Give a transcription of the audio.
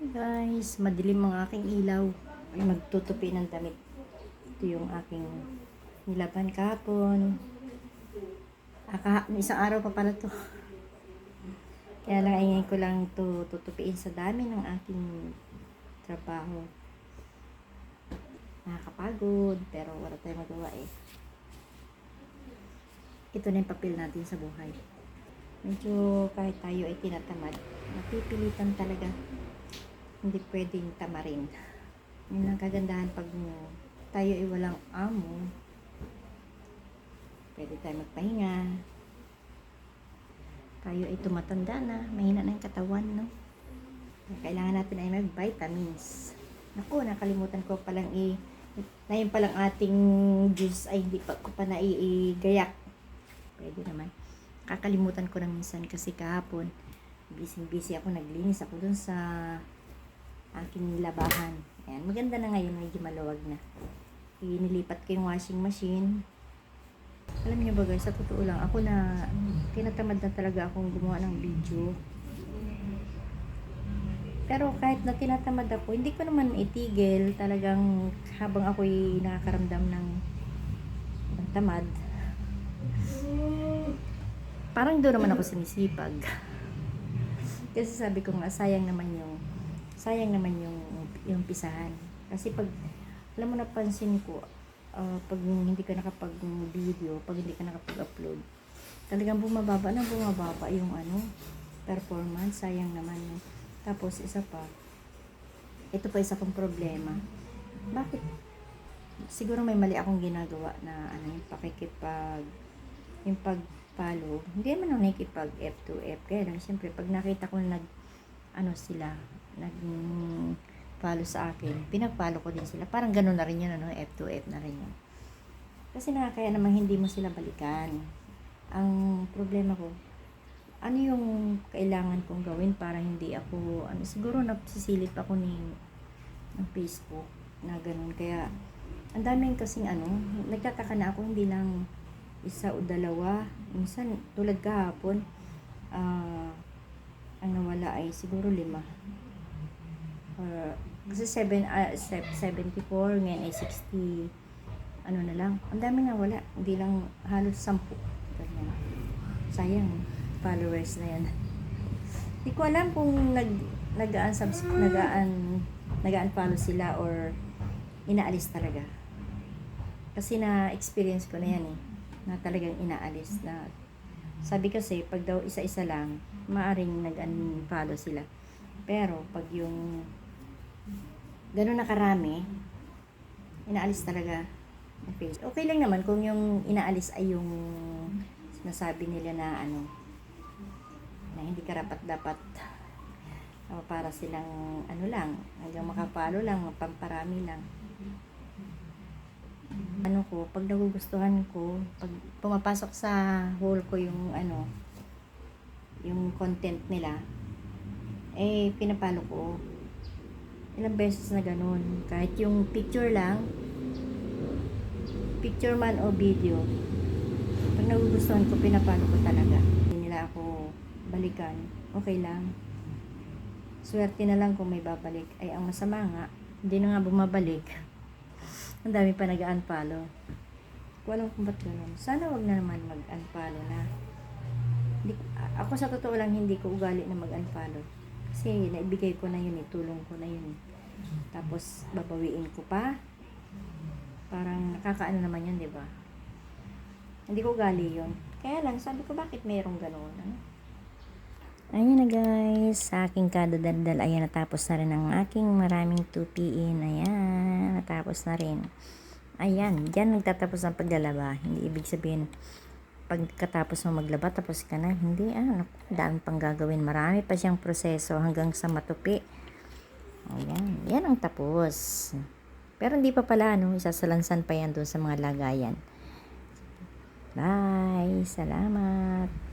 Guys, madilim ang aking ilaw. Ay magtutupi ng damit. Ito yung aking nilaban kahapon. Isang araw pa pala to. Kaya lang ay ngayon ko lang to tutupiin sa dami ng aking trabaho. Nakakapagod, pero wala tayong magawa eh. Ito na yung papel natin sa buhay. Medyo kahit tayo ay tinatamad, napipilitan talaga. Hindi pwedeng tamarin. Yun ang kagandahan pag tayo ay walang amo. Pwede tayo magpahinga. Tayo ay tumatanda na, mahina na yung katawan, no? Kailangan natin ay mag-vitamins. Naku, nakalimutan ko palang ngayon palang ating juice ay hindi pa ko pa naigayak. Pwede naman. Kakalimutan ko na minsan kasi kahapon, busy ako, naglinis ako dun sa aking labahan. Ayan, maganda na ngayon, medyo maluwag na. Nilipat ko yung washing machine. Alam niyo ba guys, sa totoo lang, ako na tinatamad na talaga akong gumawa ng video. Pero kahit na tinatamad ako, hindi ko naman itigil talagang habang ako'y nakakaramdam ng tamad. Parang doon naman ako sumisipag. Kasi sabi ko nga, sayang naman yung pisahan. Kasi pag, alam mo, napansin ko, pag hindi ka nakapag-video, pag hindi ka nakapag-upload, talagang bumababa yung performance. Sayang naman yun. Tapos isa pa, ito pa isa pang problema. Bakit? Siguro may mali akong ginagawa na yung pag-follow. Hindi naman ako nakikipag F to F. Kaya lang, siyempre, pag nakita ko nag-follow sa akin, pinag-follow ko din sila. Parang gano'n na rin yun, F to F na rin yun. Kasi nakakaya naman hindi mo sila balikan. Ang problema ko, ano yung kailangan kong gawin para hindi ako, siguro napsisilip ako ng Facebook na gano'n. Kaya, ang daming kasing nagtataka na ako, hindi lang isa o dalawa. Minsan, tulad kahapon, ang nawala ay siguro 5. Kasi 74, ngayon ay 60, na lang. Ang dami nawala. Hindi lang halos 10. Ganyan. Sayang, followers na yan. Hindi ko alam kung nag-unfollow sila or inaalis talaga. Kasi na-experience ko na yan na talagang inaalis na. Sabi kasi, pag daw isa-isa lang, maaring nag-unfollow sila. Pero, pag yung gano'n na karami, inaalis talaga. Okay lang naman kung yung inaalis ay yung sinasabi nila na na hindi karapat-dapat para silang lang, hanggang makapalo lang, pamparami lang. Pag nagugustuhan ko, pag pumapasok sa wall ko yung yung content nila, pinapalo ko. Ilang beses na ganun. Kahit yung picture lang, picture man o video, pag nagugustuhan ko, pinapalo ko talaga. Hindi nila ako balikan, okay lang. Swerte na lang kung may babalik. Ay, ang masama nga, hindi na nga bumabalik. Ang dami pa nag-unfollow. Walang kung ba't ganun. Sana wag na naman mag-unfollow na. Ako sa totoo lang, hindi ko ugali na mag-unfollow. Kasi naibigay ko na yun tulong ko na yun Tapos babawiin ko pa. Parang nakakaano naman yun, di ba? Hindi ko ugali yun. Kaya lang, sabi ko, bakit mayroong ganun? Ayun na guys, sa aking kadadaldal, ayan, natapos na rin ang aking maraming tupiin. Ayan, natapos na rin. Ayan, dyan nagtatapos ang paglalaba. Hindi ibig sabihin, pagkatapos mo maglaba, tapos ka na. Hindi, daan pang gagawin. Marami pa siyang proseso hanggang sa matupi. Ayan, yan ang tapos. Pero hindi pa pala, isasalansan pa yan doon sa mga lagayan. Bye, salamat.